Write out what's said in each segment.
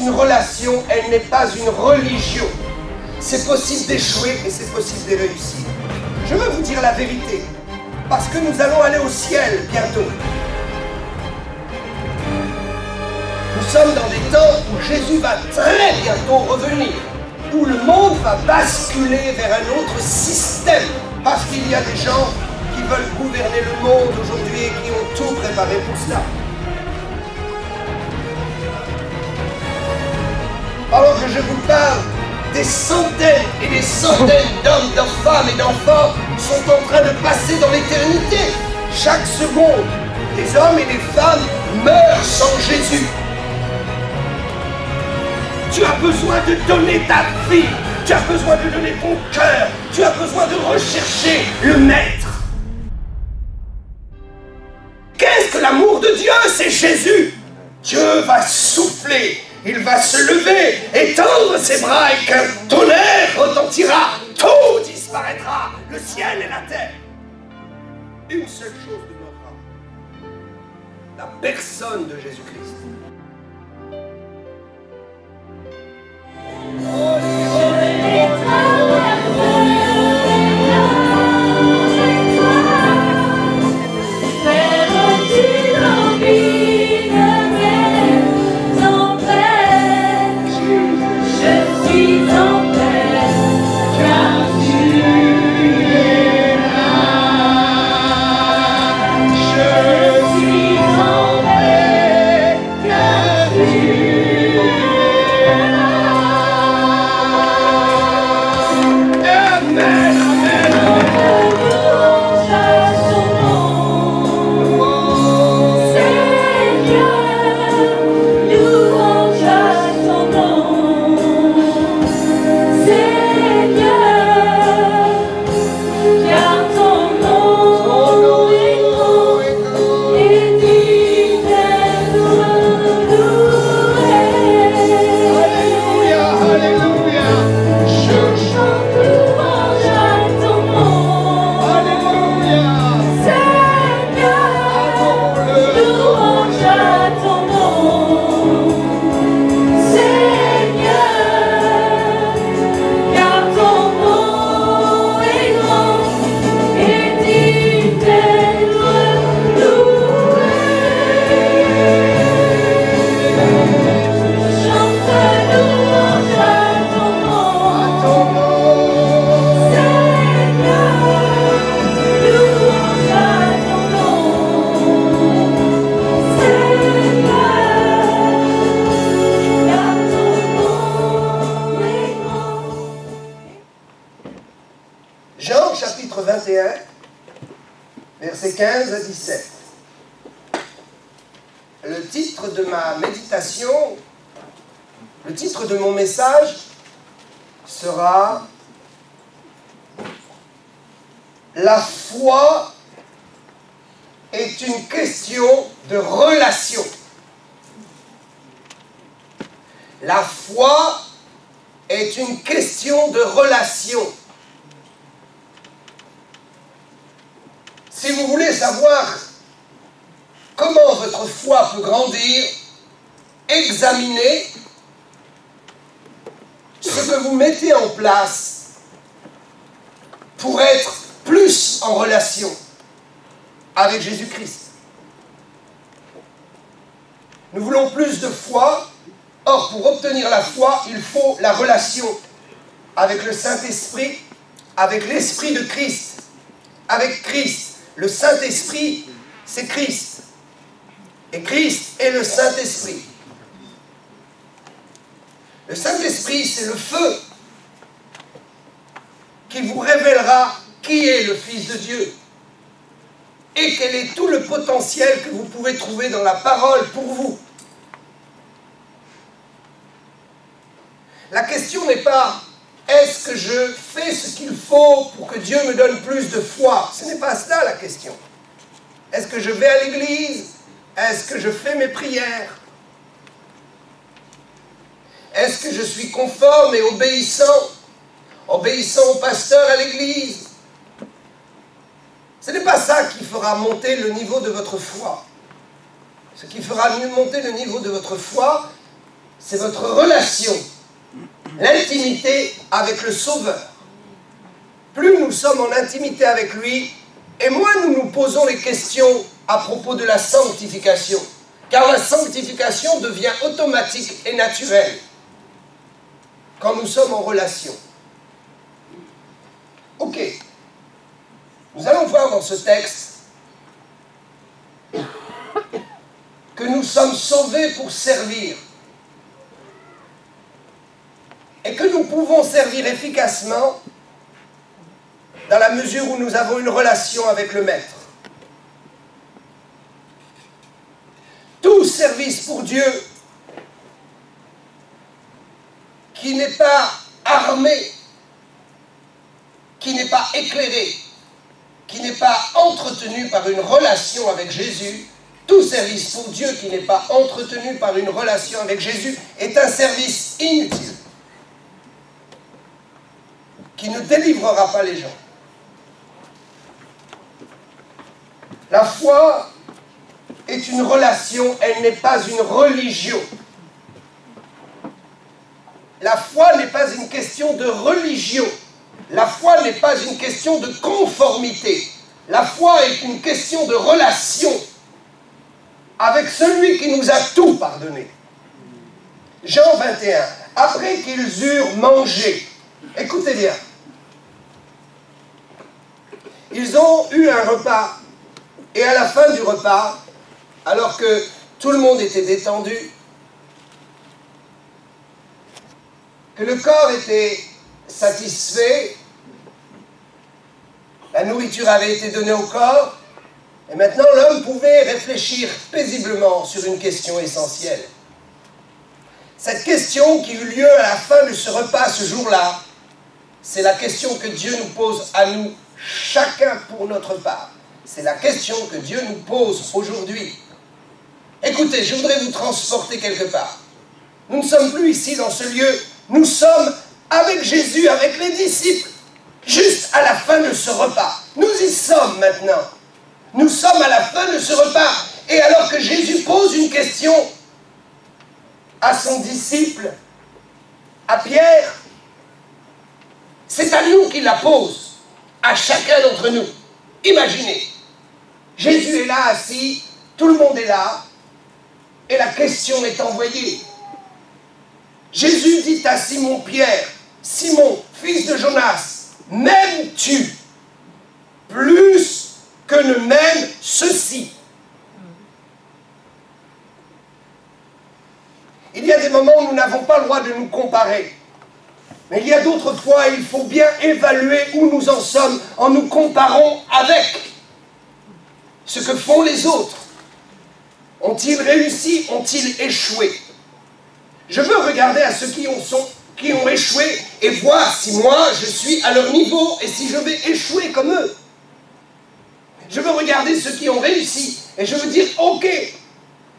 une relation, elle n'est pas une religion. C'est possible d'échouer et c'est possible de réussir. Je veux vous dire la vérité, parce que nous allons aller au ciel bientôt. Nous sommes dans des temps où Jésus va très bientôt revenir, où le monde va basculer vers un autre système, parce qu'il y a des gens qui veulent gouverner le monde aujourd'hui et qui ont tout préparé pour cela. Alors que je vous parle, des centaines et des centaines d'hommes, de femmes et d'enfants sont en train de passer dans l'éternité. Chaque seconde, des hommes et des femmes meurent sans Jésus. Tu as besoin de donner ta vie, tu as besoin de donner ton cœur, tu as besoin de rechercher le Maître. Qu'est-ce que l'amour de Dieu? C'est Jésus. Dieu va souffler, il va se lever, étendre ses bras et qu'un tonnerre retentira, tout disparaîtra, le ciel et la terre. Une seule chose demeurera, la personne de Jésus-Christ. Jean chapitre 21, versets 15 à 17. Le titre de ma méditation, le titre de mon message sera « La foi est une question de relation ». La foi est une question de relation. Si vous voulez savoir comment votre foi peut grandir, examinez ce que vous mettez en place pour être plus en relation avec Jésus-Christ. Nous voulons plus de foi, or pour obtenir la foi, il faut la relation avec le Saint-Esprit, avec l'Esprit de Christ, avec Christ. Le Saint-Esprit, c'est Christ. Et Christ est le Saint-Esprit. Le Saint-Esprit, c'est le feu qui vous révélera qui est le Fils de Dieu et quel est tout le potentiel que vous pouvez trouver dans la parole pour vous. La question n'est pas est-ce que je fais ce qu'il faut pour que Dieu me donne plus de foi? Ce n'est pas cela la question. Est-ce que je vais à l'église? Est-ce que je fais mes prières? Est-ce que je suis conforme et obéissant au pasteur à l'église? Ce n'est pas ça qui fera monter le niveau de votre foi. Ce qui fera monter le niveau de votre foi, c'est votre relation, l'intimité avec le Sauveur. Plus nous sommes en intimité avec lui, et moins nous nous posons les questions à propos de la sanctification. Car la sanctification devient automatique et naturelle quand nous sommes en relation. Ok. Nous allons voir dans ce texte que nous sommes sauvés pour servir et que nous pouvons servir efficacement dans la mesure où nous avons une relation avec le Maître. Tout service pour Dieu qui n'est pas armé, qui n'est pas éclairé, qui n'est pas entretenu par une relation avec Jésus, tout service pour Dieu qui n'est pas entretenu par une relation avec Jésus est un service inutile, qui ne délivrera pas les gens. La foi est une relation, elle n'est pas une religion. La foi n'est pas une question de religion. La foi n'est pas une question de conformité. La foi est une question de relation avec celui qui nous a tout pardonné. Jean 21. Après qu'ils eurent mangé, écoutez bien, ils ont eu un repas, et à la fin du repas, alors que tout le monde était détendu, que le corps était satisfait, la nourriture avait été donnée au corps, et maintenant l'homme pouvait réfléchir paisiblement sur une question essentielle. Cette question qui eut lieu à la fin de ce repas ce jour-là, c'est la question que Dieu nous pose à nous, chacun pour notre part. C'est la question que Dieu nous pose aujourd'hui. Écoutez, je voudrais vous transporter quelque part. Nous ne sommes plus ici dans ce lieu, nous sommes avec Jésus, avec les disciples, juste à la fin de ce repas. Nous y sommes maintenant. Nous sommes à la fin de ce repas. Et alors que Jésus pose une question à son disciple, à Pierre, c'est à nous qu'il la pose, à chacun d'entre nous. Imaginez, Jésus est là assis, tout le monde est là, et la question est envoyée. Jésus dit à Simon-Pierre, « Simon, fils de Jonas, m'aimes-tu plus que ne m'aiment ceux-ci » Il y a des moments où nous n'avons pas le droit de nous comparer. Mais il y a d'autres fois, il faut bien évaluer où nous en sommes en nous comparant avec ce que font les autres. Ont-ils réussi? Ont-ils échoué? Je veux regarder à ceux qui ont échoué et voir si moi je suis à leur niveau et si je vais échouer comme eux. Je veux regarder ceux qui ont réussi et je veux dire, ok,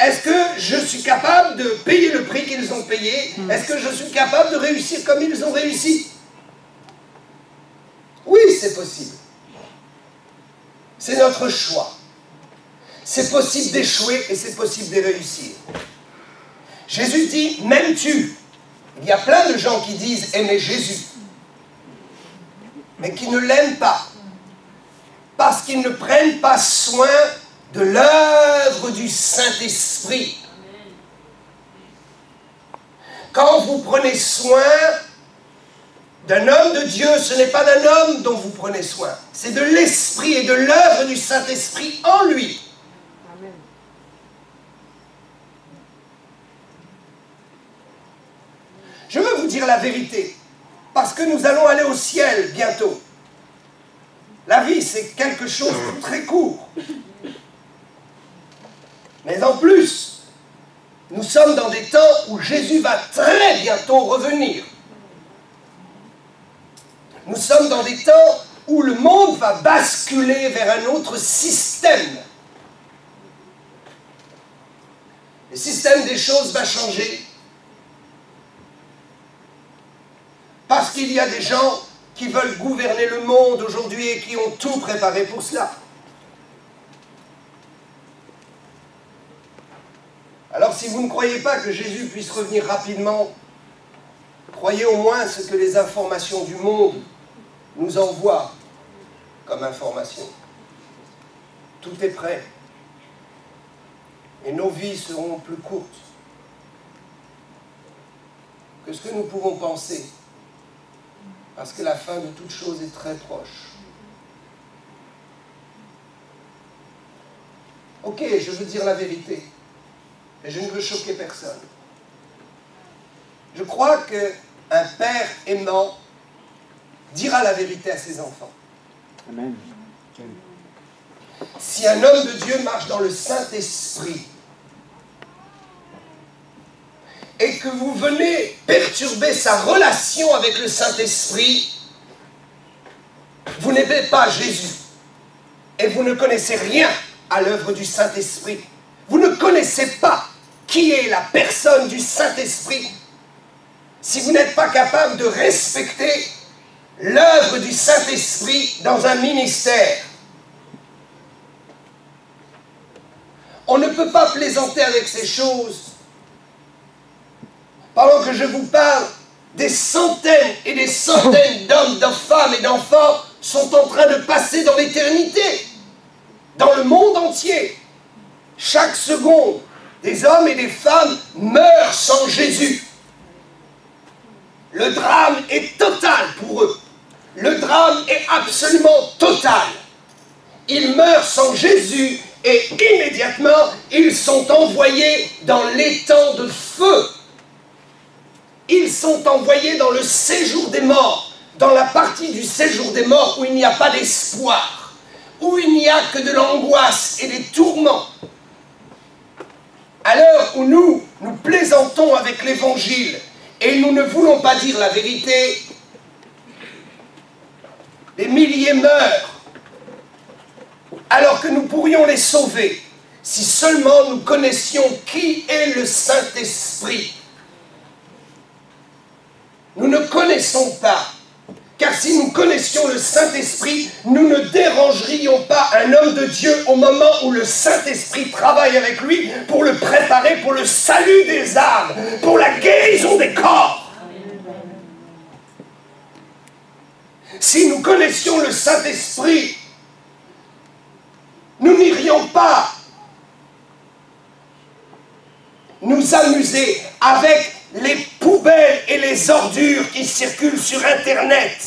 est-ce que je suis capable de payer le prix qu'ils ont payé? Est-ce que je suis capable de réussir comme ils ont réussi? Oui, c'est possible. C'est notre choix. C'est possible d'échouer et c'est possible de réussir. Jésus dit, m'aimes-tu? Il y a plein de gens qui disent aimer Jésus, mais qui ne l'aiment pas, parce qu'ils ne prennent pas soin de l'œuvre du Saint-Esprit. Quand vous prenez soin d'un homme de Dieu, ce n'est pas d'un homme dont vous prenez soin, c'est de l'Esprit et de l'œuvre du Saint-Esprit en lui. Je veux vous dire la vérité, parce que nous allons aller au ciel bientôt. La vie, c'est quelque chose de très court. Mais en plus, nous sommes dans des temps où Jésus va très bientôt revenir. Nous sommes dans des temps où le monde va basculer vers un autre système. Le système des choses va changer. Parce qu'il y a des gens qui veulent gouverner le monde aujourd'hui et qui ont tout préparé pour cela. Alors si vous ne croyez pas que Jésus puisse revenir rapidement, croyez au moins ce que les informations du monde nous envoient comme information. Tout est prêt. Et nos vies seront plus courtes que ce que nous pouvons penser. Parce que la fin de toute chose est très proche. Ok, je veux dire la vérité. Et je ne veux choquer personne. Je crois qu'un père aimant dira la vérité à ses enfants. Amen. Si un homme de Dieu marche dans le Saint-Esprit et que vous venez perturber sa relation avec le Saint-Esprit, vous n'aimez pas Jésus et vous ne connaissez rien à l'œuvre du Saint-Esprit. Vous ne connaissez pas qui est la personne du Saint-Esprit. Si vous n'êtes pas capable de respecter l'œuvre du Saint-Esprit dans un ministère, on ne peut pas plaisanter avec ces choses. Pendant que je vous parle, des centaines et des centaines d'hommes, de femmes et d'enfants sont en train de passer dans l'éternité, dans le monde entier. Chaque seconde, des hommes et des femmes meurent sans Jésus. Le drame est total pour eux. Le drame est absolument total. Ils meurent sans Jésus et immédiatement, ils sont envoyés dans l'étang de feu. Ils sont envoyés dans le séjour des morts, dans la partie du séjour des morts où il n'y a pas d'espoir, où il n'y a que de l'angoisse et des tourments. À l'heure où nous plaisantons avec l'Évangile et nous ne voulons pas dire la vérité, des milliers meurent, alors que nous pourrions les sauver si seulement nous connaissions qui est le Saint-Esprit. Nous ne connaissons pas, car si nous connaissions le Saint-Esprit, nous ne dérangerions pas un homme de Dieu au moment où le Saint-Esprit travaille avec lui pour le préparer pour le salut des âmes, pour la guérison des corps. Si nous connaissions le Saint-Esprit, nous n'irions pas nous amuser avec les poubelles et les ordures qui circulent sur Internet.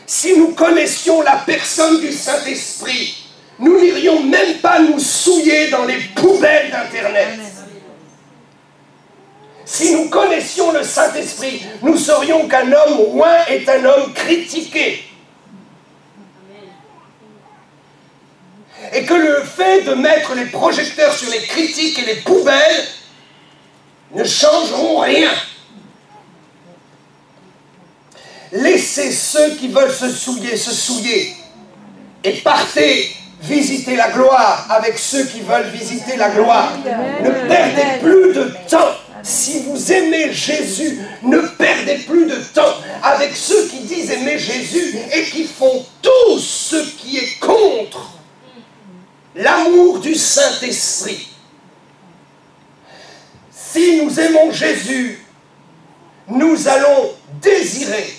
Si nous connaissions la personne du Saint-Esprit, nous n'irions même pas nous souiller dans les poubelles d'Internet. Si nous connaissions le Saint-Esprit, nous saurions qu'un homme roi est un homme critiqué. Et que le fait de mettre les projecteurs sur les critiques et les poubelles ne changeront rien. Laissez ceux qui veulent se souiller et partez visiter la gloire avec ceux qui veulent visiter la gloire. Ne perdez plus de temps. Si vous aimez Jésus, ne perdez plus de temps avec ceux qui disent aimer Jésus et qui font tout ce qui est contre l'amour du Saint-Esprit. Si nous aimons Jésus, nous allons désirer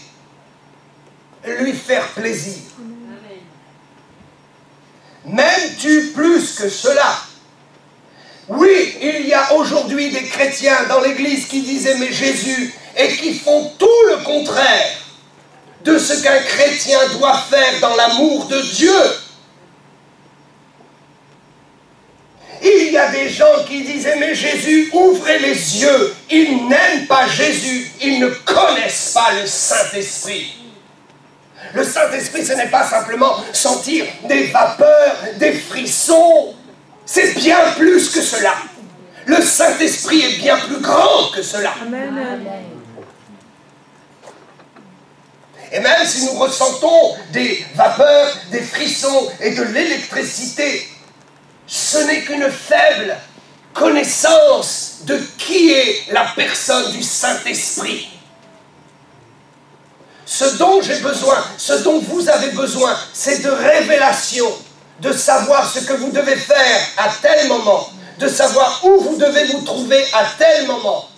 lui faire plaisir. M'aimes-tu plus que cela? Oui, il y a aujourd'hui des chrétiens dans l'Église qui disent aimer Jésus et qui font tout le contraire de ce qu'un chrétien doit faire dans l'amour de Dieu. Il y a des gens qui disent aimer Jésus, ouvrez les yeux. Ils n'aiment pas Jésus, ils ne connaissent pas le Saint-Esprit. Le Saint-Esprit, ce n'est pas simplement sentir des vapeurs, des frissons. C'est bien plus que cela. Le Saint-Esprit est bien plus grand que cela. Amen. Et même si nous ressentons des vapeurs, des frissons et de l'électricité, ce n'est qu'une faible connaissance de qui est la personne du Saint-Esprit. Ce dont j'ai besoin, ce dont vous avez besoin, c'est de révélation, de savoir ce que vous devez faire à tel moment, de savoir où vous devez vous trouver à tel moment.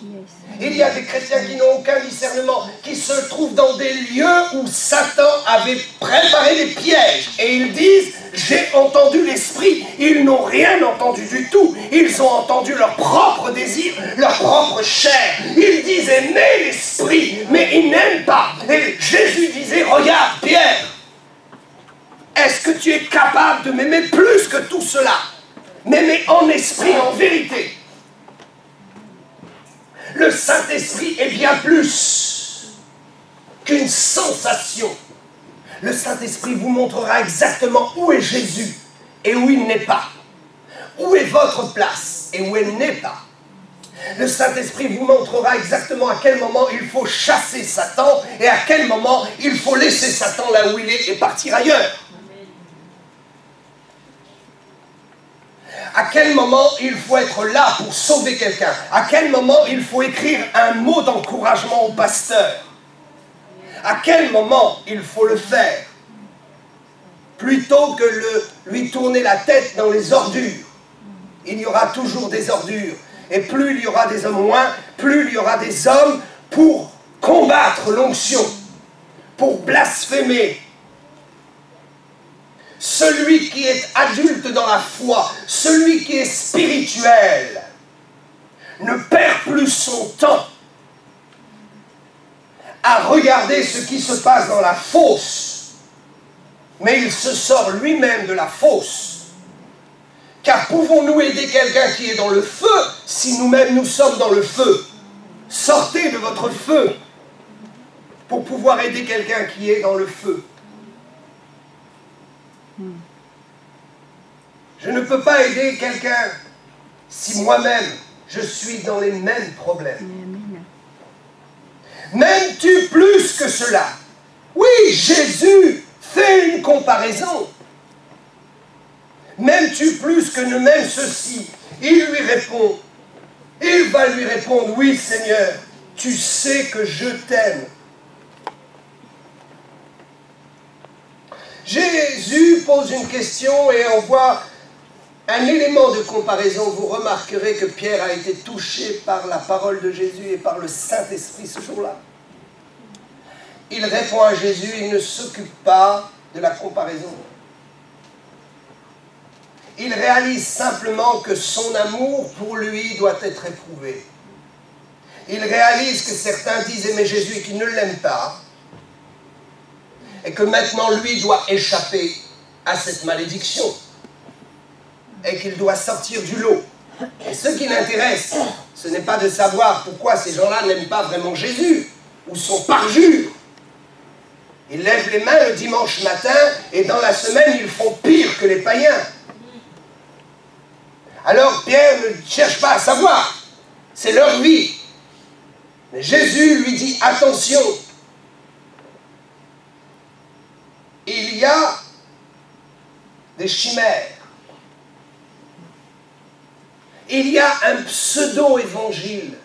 Il y a des chrétiens qui n'ont aucun discernement, qui se trouvent dans des lieux où Satan avait préparé des pièges. Et ils disent, j'ai entendu l'esprit. Ils n'ont rien entendu du tout. Ils ont entendu leur propre désir, leur propre chair. Ils disent aimer l'esprit, mais ils n'aiment pas. Et Jésus disait, regarde Pierre, est-ce que tu es capable de m'aimer plus que tout cela? M'aimer en esprit, en vérité. Le Saint-Esprit est bien plus qu'une sensation. Le Saint-Esprit vous montrera exactement où est Jésus et où il n'est pas. Où est votre place et où elle n'est pas. Le Saint-Esprit vous montrera exactement à quel moment il faut chasser Satan et à quel moment il faut laisser Satan là où il est et partir ailleurs. À quel moment il faut être là pour sauver quelqu'un? À quel moment il faut écrire un mot d'encouragement au pasteur? À quel moment il faut le faire? Plutôt que lui tourner la tête dans les ordures. Il y aura toujours des ordures. Et plus il y aura des hommes moins, plus il y aura des hommes pour combattre l'onction, pour blasphémer. Celui qui est adulte dans la foi, celui qui est spirituel, ne perd plus son temps à regarder ce qui se passe dans la fosse, mais il se sort lui-même de la fosse. Car pouvons-nous aider quelqu'un qui est dans le feu si nous-mêmes nous sommes dans le feu? Sortez de votre feu pour pouvoir aider quelqu'un qui est dans le feu. Je ne peux pas aider quelqu'un si moi-même je suis dans les mêmes problèmes. M'aimes-tu plus que cela? Oui, Jésus fait une comparaison. M'aimes-tu plus que ne m'aime ceci? Il lui répond, il va lui répondre, oui Seigneur, tu sais que je t'aime. Jésus pose une question et on voit un élément de comparaison. Vous remarquerez que Pierre a été touché par la parole de Jésus et par le Saint-Esprit ce jour-là. Il répond à Jésus, il ne s'occupe pas de la comparaison. Il réalise simplement que son amour pour lui doit être éprouvé. Il réalise que certains disent aimer Jésus et qu'ils ne l'aiment pas. Et que maintenant, lui doit échapper à cette malédiction. Et qu'il doit sortir du lot. Et ce qui l'intéresse, ce n'est pas de savoir pourquoi ces gens-là n'aiment pas vraiment Jésus, ou sont parjures. Ils lèvent les mains le dimanche matin, et dans la semaine, ils font pire que les païens. Alors Pierre ne cherche pas à savoir. C'est leur vie. Mais Jésus lui dit, attention, il y a des chimères. Il y a un pseudo-évangile.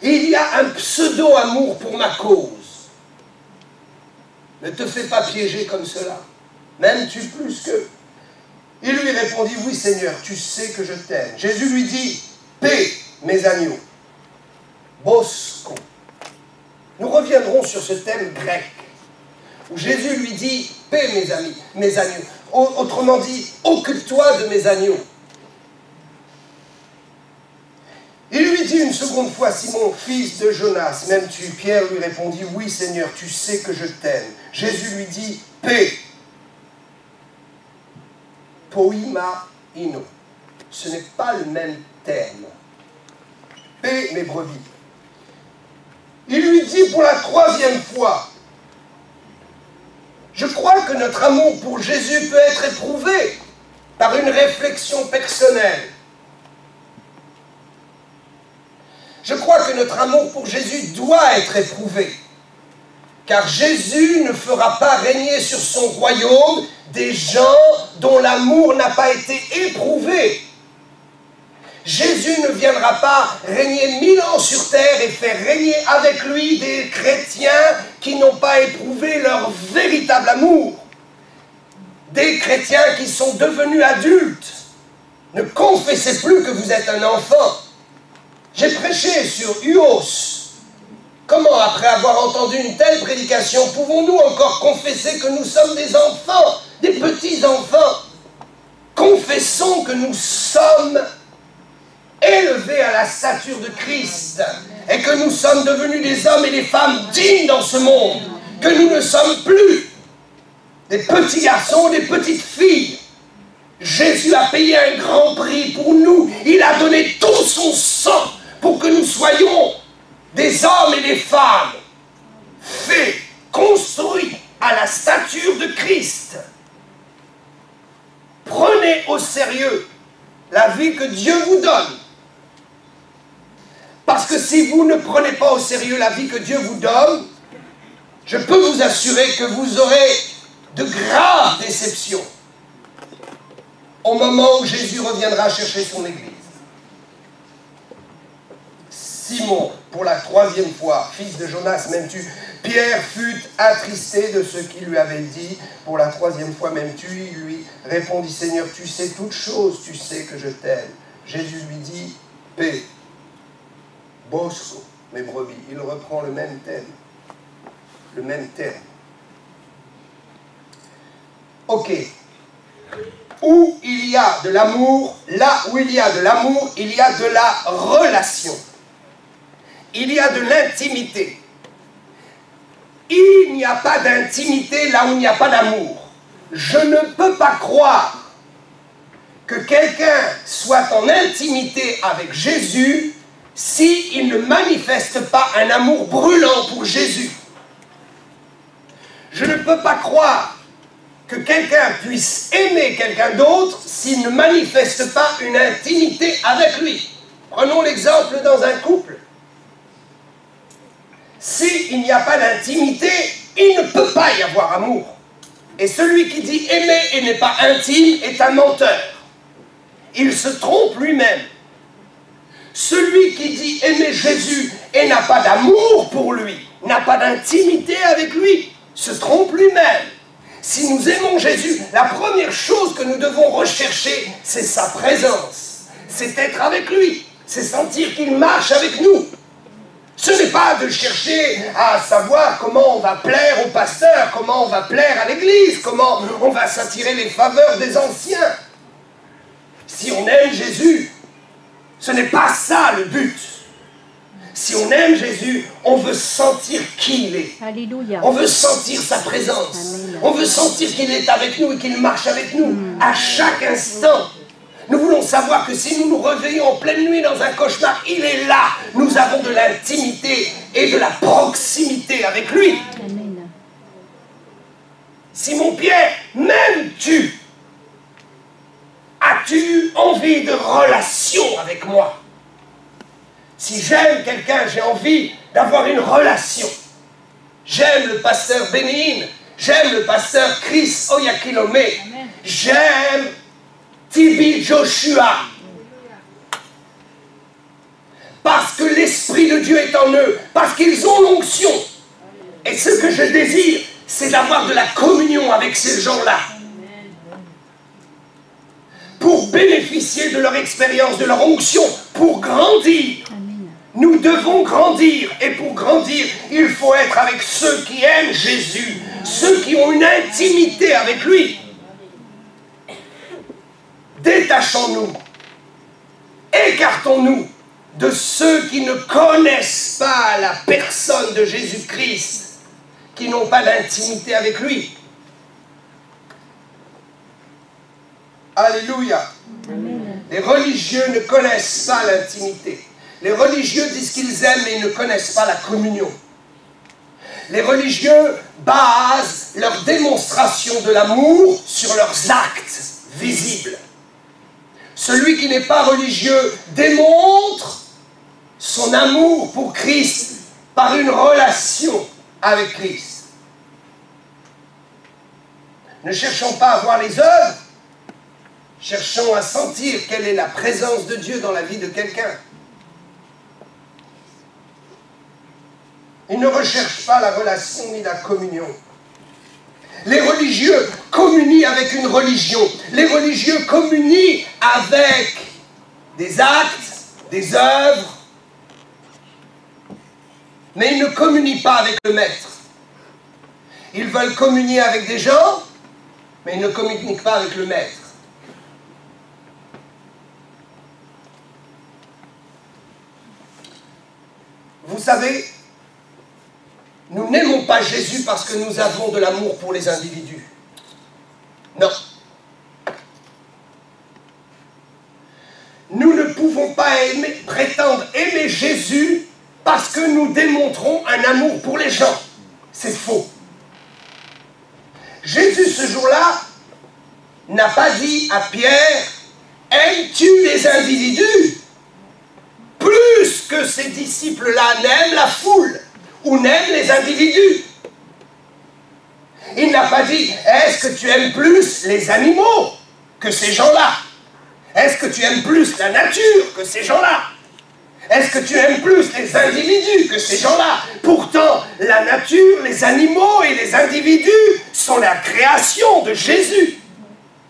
Il y a un pseudo-amour pour ma cause. Ne te fais pas piéger comme cela. M'aimes-tu plus qu'eux? Il lui répondit, oui Seigneur, tu sais que je t'aime. Jésus lui dit, paix mes agneaux. Bosco. Nous reviendrons sur ce thème grec, où Jésus lui dit, paix mes amis, mes agneaux. Autrement dit, occupe-toi de mes agneaux. Il lui dit une seconde fois, Simon, fils de Jonas, m'aimes-tu? Pierre lui répondit, oui Seigneur, tu sais que je t'aime. Jésus lui dit, paix. Poima ino. Ce n'est pas le même terme. Paix mes brebis. Il lui dit pour la troisième fois, je crois que notre amour pour Jésus peut être éprouvé par une réflexion personnelle. Je crois que notre amour pour Jésus doit être éprouvé. Car Jésus ne fera pas régner sur son royaume des gens dont l'amour n'a pas été éprouvé. Jésus ne viendra pas régner 1000 ans sur terre et faire régner avec lui des chrétiens qui n'ont pas éprouvé leur véritable amour. Des chrétiens qui sont devenus adultes. Ne confessez plus que vous êtes un enfant. J'ai prêché sur Uos. Comment, après avoir entendu une telle prédication, pouvons-nous encore confesser que nous sommes des enfants, des petits-enfants? Confessons que nous sommes élevés à la stature de Christ et que nous sommes devenus des hommes et des femmes dignes dans ce monde, que nous ne sommes plus des petits garçons, des petites filles. Jésus a payé un grand prix pour nous. Il a donné tout son sang pour que nous soyons des hommes et des femmes faits, construits à la stature de Christ. Prenez au sérieux la vie que Dieu vous donne. Parce que si vous ne prenez pas au sérieux la vie que Dieu vous donne, je peux vous assurer que vous aurez de graves déceptions au moment où Jésus reviendra chercher son Église. Simon, pour la 3e fois, fils de Jonas, m'aimes-tu? Pierre fut attristé de ce qu'il lui avait dit. Pour la 3e fois, m'aimes-tu? Il lui répondit, Seigneur, tu sais toutes choses, tu sais que je t'aime. Jésus lui dit, paix, bosco, mes brebis. Il reprend le même thème. Le même terme. Ok. Où il y a de l'amour, là où il y a de l'amour, il y a de la relation. Il y a de l'intimité. Il n'y a pas d'intimité là où il n'y a pas d'amour. Je ne peux pas croire que quelqu'un soit en intimité avec Jésus s'il ne manifeste pas un amour brûlant pour Jésus. Je ne peux pas croire que quelqu'un puisse aimer quelqu'un d'autre s'il ne manifeste pas une intimité avec lui. Prenons l'exemple dans un couple. S'il n'y a pas d'intimité, il ne peut pas y avoir amour. Et celui qui dit aimer et n'est pas intime est un menteur. Il se trompe lui-même. Celui qui dit aimer Jésus et n'a pas d'amour pour lui, n'a pas d'intimité avec lui, se trompe lui-même. Si nous aimons Jésus, la première chose que nous devons rechercher, c'est sa présence. C'est être avec lui. C'est sentir qu'il marche avec nous. Ce n'est pas de chercher à savoir comment on va plaire au pasteur, comment on va plaire à l'église, comment on va s'attirer les faveurs des anciens. Si on aime Jésus, ce n'est pas ça le but. Si on aime Jésus, on veut sentir qui il est. Alléluia. On veut sentir sa présence. Amen. On veut sentir qu'il est avec nous et qu'il marche avec nous à chaque instant. Nous voulons savoir que si nous nous réveillons en pleine nuit dans un cauchemar, il est là. Nous avons de l'intimité et de la proximité avec lui. Amen. Simon-Pierre, m'aimes-tu? As-tu envie de relation avec moi? Si j'aime quelqu'un, j'ai envie d'avoir une relation. J'aime le pasteur Bénin, j'aime le pasteur Chris Oyakilome, j'aime Tibi Joshua. Parce que l'Esprit de Dieu est en eux, parce qu'ils ont l'onction. Et ce que je désire, c'est d'avoir de la communion avec ces gens-là. Pour bénéficier de leur expérience, de leur onction, pour grandir. Nous devons grandir, et pour grandir, il faut être avec ceux qui aiment Jésus, ceux qui ont une intimité avec lui. Détachons-nous, écartons-nous de ceux qui ne connaissent pas la personne de Jésus-Christ, qui n'ont pas d'intimité avec lui. Alléluia. Amen. Les religieux ne connaissent pas l'intimité. Les religieux disent qu'ils aiment mais ils ne connaissent pas la communion. Les religieux basent leur démonstration de l'amour sur leurs actes visibles. Celui qui n'est pas religieux démontre son amour pour Christ par une relation avec Christ. Ne cherchons pas à voir les œuvres, cherchons à sentir quelle est la présence de Dieu dans la vie de quelqu'un. Il ne recherche pas la relation ni la communion. Les religieux communient avec une religion. Les religieux communient avec des actes, des œuvres, mais ils ne communient pas avec le Maître. Ils veulent communier avec des gens, mais ils ne communiquent pas avec le Maître. Vous savez, nous n'aimons pas Jésus parce que nous avons de l'amour pour les individus. Non. Nous ne pouvons pas prétendre aimer Jésus parce que nous démontrons un amour pour les gens. C'est faux. Jésus, ce jour-là, n'a pas dit à Pierre, « Aimes-tu les individus ?» plus que ces disciples-là n'aiment la foule ou n'aiment les individus. Il n'a pas dit, est-ce que tu aimes plus les animaux que ces gens-là? Est-ce que tu aimes plus la nature que ces gens-là? Est-ce que tu aimes plus les individus que ces gens-là? Pourtant, la nature, les animaux et les individus sont la création de Jésus.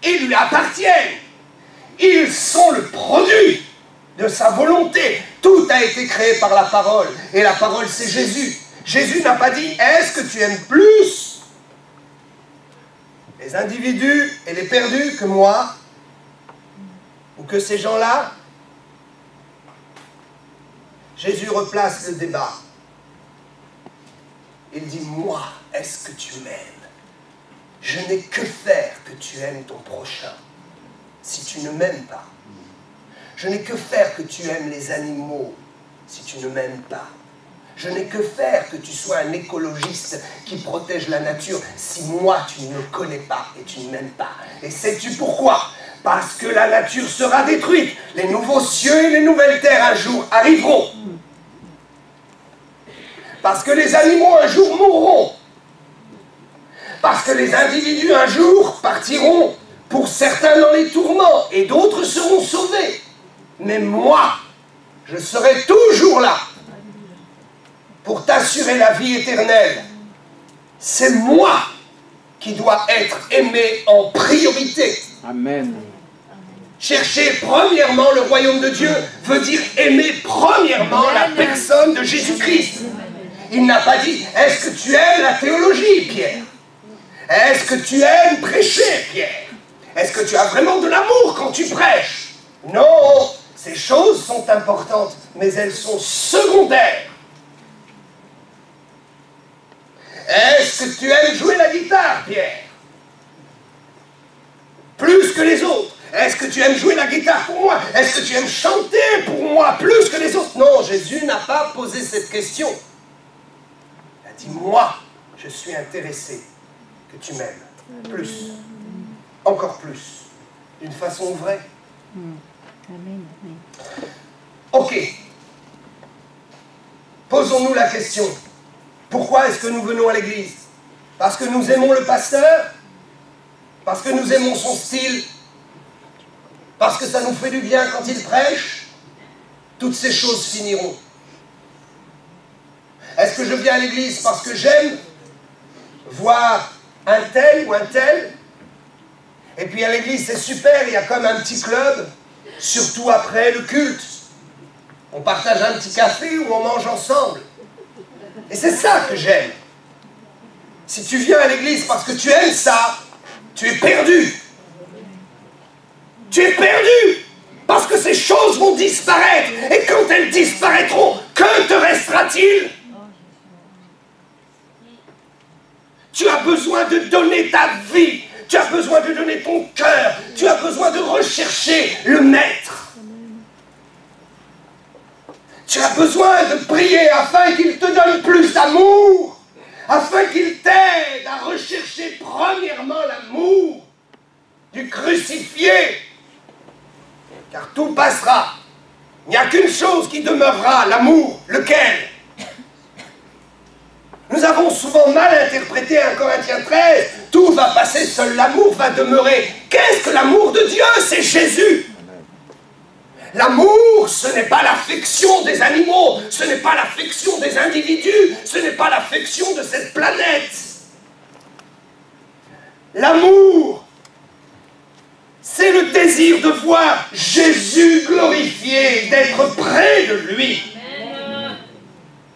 Ils lui appartiennent. Ils sont le produit de sa volonté. Tout a été créé par la parole. Et la parole, c'est Jésus. Jésus n'a pas dit, est-ce que tu aimes plus les individus et les perdus que moi? Ou que ces gens-là? Jésus replace le débat. Il dit, moi, est-ce que tu m'aimes? Je n'ai que faire que tu aimes ton prochain. Si tu ne m'aimes pas, je n'ai que faire que tu aimes les animaux si tu ne m'aimes pas. Je n'ai que faire que tu sois un écologiste qui protège la nature si moi tu ne me connais pas et tu ne m'aimes pas. Et sais-tu pourquoi? Parce que la nature sera détruite. Les nouveaux cieux et les nouvelles terres un jour arriveront. Parce que les animaux un jour mourront. Parce que les individus un jour partiront, pour certains dans les tourments, et d'autres seront sauvés. Mais moi, je serai toujours là pour t'assurer la vie éternelle. C'est moi qui dois être aimé en priorité. Amen. Chercher premièrement le royaume de Dieu veut dire aimer premièrement la personne de Jésus-Christ. Il n'a pas dit, est-ce que tu aimes la théologie, Pierre? Est-ce que tu aimes prêcher, Pierre? Est-ce que tu as vraiment de l'amour quand tu prêches? Non, ces choses sont importantes, mais elles sont secondaires. Est-ce que tu aimes jouer la guitare, Pierre? Plus que les autres. Est-ce que tu aimes jouer la guitare pour moi? Est-ce que tu aimes chanter pour moi plus que les autres? Non, Jésus n'a pas posé cette question. Il a dit, moi, je suis intéressé que tu m'aimes. Plus. Encore plus. D'une façon vraie. Ok. Posons-nous la question. Pourquoi est-ce que nous venons à l'église? Parce que nous aimons le pasteur? Parce que nous aimons son style? Parce que ça nous fait du bien quand il prêche? Toutes ces choses finiront. Est-ce que je viens à l'église parce que j'aime voir un tel ou un tel? Et puis à l'église c'est super, il y a comme un petit club, surtout après le culte. On partage un petit café ou on mange ensemble. Et c'est ça que j'aime. Si tu viens à l'église parce que tu aimes ça, tu es perdu. Tu es perdu. Parce que ces choses vont disparaître. Et quand elles disparaîtront, que te restera-t-il? Tu as besoin de donner ta vie. Tu as besoin de donner ton cœur. Tu as besoin de rechercher le Maître. Tu as besoin de prier afin qu'il te donne plus d'amour. Afin qu'il t'aide à rechercher premièrement l'amour du crucifié. Car tout passera. Il n'y a qu'une chose qui demeurera, l'amour. Lequel? Nous avons souvent mal interprété 1 Corinthiens 13. Tout va passer, seul l'amour va demeurer. Qu'est-ce que l'amour de Dieu? C'est Jésus. L'amour, ce n'est pas l'affection des animaux, ce n'est pas l'affection des individus, ce n'est pas l'affection de cette planète. L'amour, c'est le désir de voir Jésus glorifié, d'être près de lui.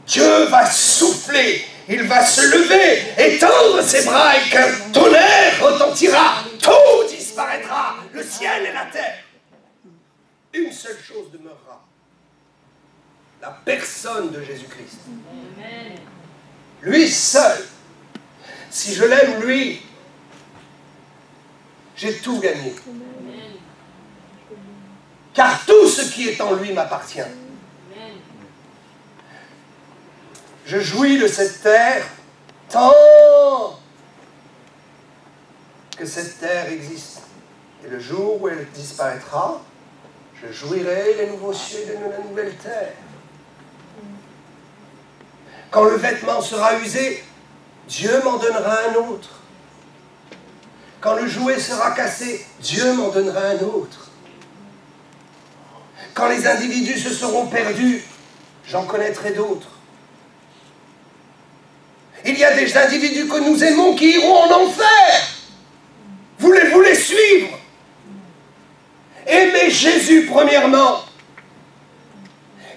Dieu va souffler, il va se lever, étendre ses bras et qu'un tonnerre retentira. Tout disparaîtra, le ciel et la terre. Une seule chose demeurera. La personne de Jésus-Christ. Lui seul. Si je l'aime, lui, j'ai tout gagné. Car tout ce qui est en lui m'appartient. Je jouis de cette terre tant que cette terre existe. Et le jour où elle disparaîtra, je jouirai des nouveaux cieux et de la nouvelle terre. Quand le vêtement sera usé, Dieu m'en donnera un autre. Quand le jouet sera cassé, Dieu m'en donnera un autre. Quand les individus se seront perdus, j'en connaîtrai d'autres. Il y a des individus que nous aimons qui iront en enfer. Voulez-vous les suivre? Aimez Jésus premièrement.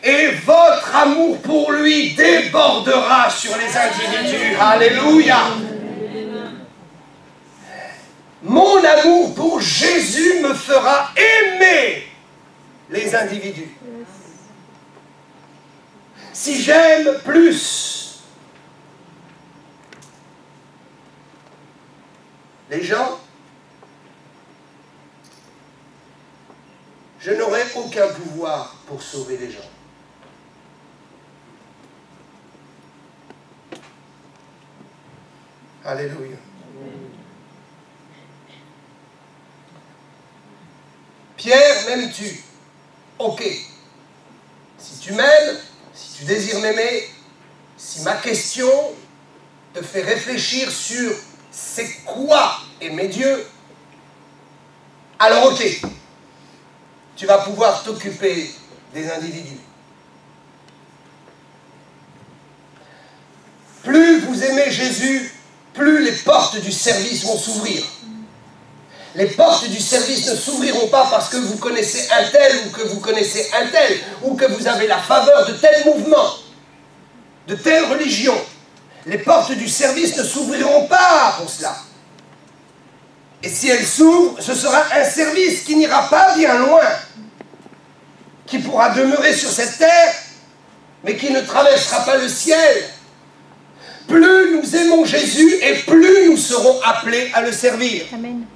Et votre amour pour lui débordera sur les individus. Alléluia. Mon amour pour Jésus me fera aimer les individus. Si j'aime plus les gens, je n'aurai aucun pouvoir pour sauver les gens. Alléluia. Pierre, m'aimes-tu? Ok. Si tu m'aimes, si tu désires m'aimer, si ma question te fait réfléchir sur c'est quoi aimer Dieu, alors ok. Tu vas pouvoir t'occuper des individus. Plus vous aimez Jésus, plus les portes du service vont s'ouvrir. Les portes du service ne s'ouvriront pas parce que vous connaissez un tel ou que vous connaissez un tel ou que vous avez la faveur de tel mouvement, de telle religion. Les portes du service ne s'ouvriront pas pour cela. Et si elles s'ouvrent, ce sera un service qui n'ira pas bien loin, qui pourra demeurer sur cette terre, mais qui ne traversera pas le ciel. Plus nous aimons Jésus et plus nous serons appelés à le servir. Amen.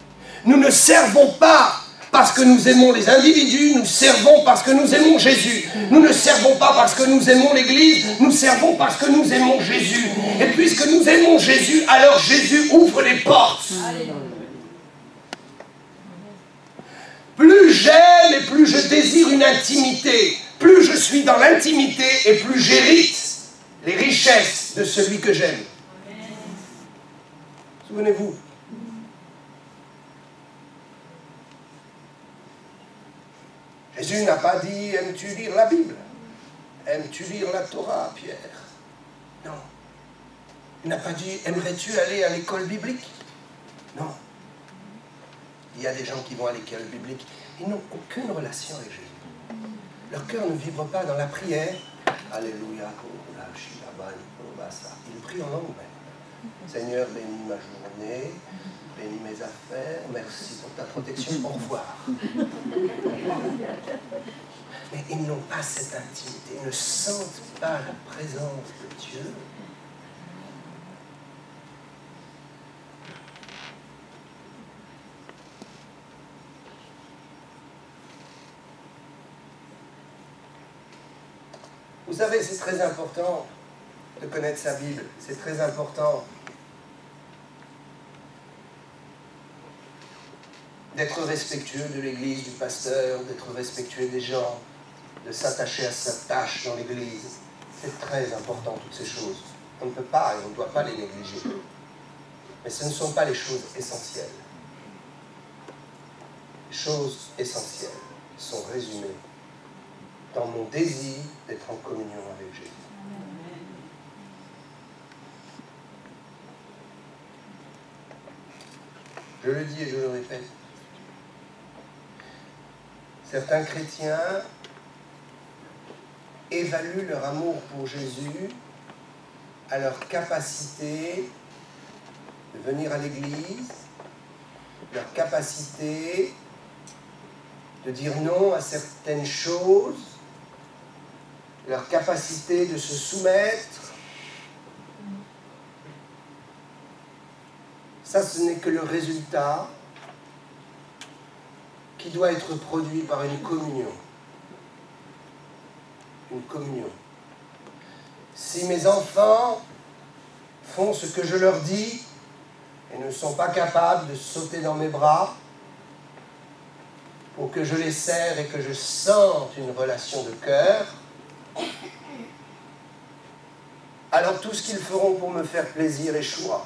Nous ne servons pas parce que nous aimons les individus, nous servons parce que nous aimons Jésus. Nous ne servons pas parce que nous aimons l'Église, nous servons parce que nous aimons Jésus. Et puisque nous aimons Jésus, alors Jésus ouvre les portes. Plus j'aime et plus je désire une intimité, plus je suis dans l'intimité et plus j'hérite les richesses de celui que j'aime. Souvenez-vous. Jésus n'a pas dit « Aimes-tu lire la Bible? Aimes-tu lire la Torah, Pierre ?» Non. Il n'a pas dit « Aimerais-tu aller à l'école biblique ?» Non. Il y a des gens qui vont à l'école biblique, ils n'ont aucune relation avec Jésus. Leur cœur ne vibre pas dans la prière. Alléluia. Ils prient en langue même. Seigneur, bénis ma journée, bénis mes affaires, merci pour ta protection, au revoir. Mais ils n'ont pas cette intimité, ils ne sentent pas la présence de Dieu. Vous savez, c'est très important de connaître sa Bible, c'est très important d'être respectueux de l'Église, du pasteur, d'être respectueux des gens, de s'attacher à sa tâche dans l'Église. C'est très important, toutes ces choses. On ne peut pas et on ne doit pas les négliger. Mais ce ne sont pas les choses essentielles. Les choses essentielles sont résumées dans mon désir d'être en communion avec Jésus. Je le dis et je le répète. Certains chrétiens évaluent leur amour pour Jésus à leur capacité de venir à l'église, leur capacité de dire non à certaines choses, leur capacité de se soumettre. Ça, ce n'est que le résultat qui doit être produit par une communion. Une communion. Si mes enfants font ce que je leur dis et ne sont pas capables de sauter dans mes bras pour que je les serre et que je sente une relation de cœur, alors tout ce qu'ils feront pour me faire plaisir échouera.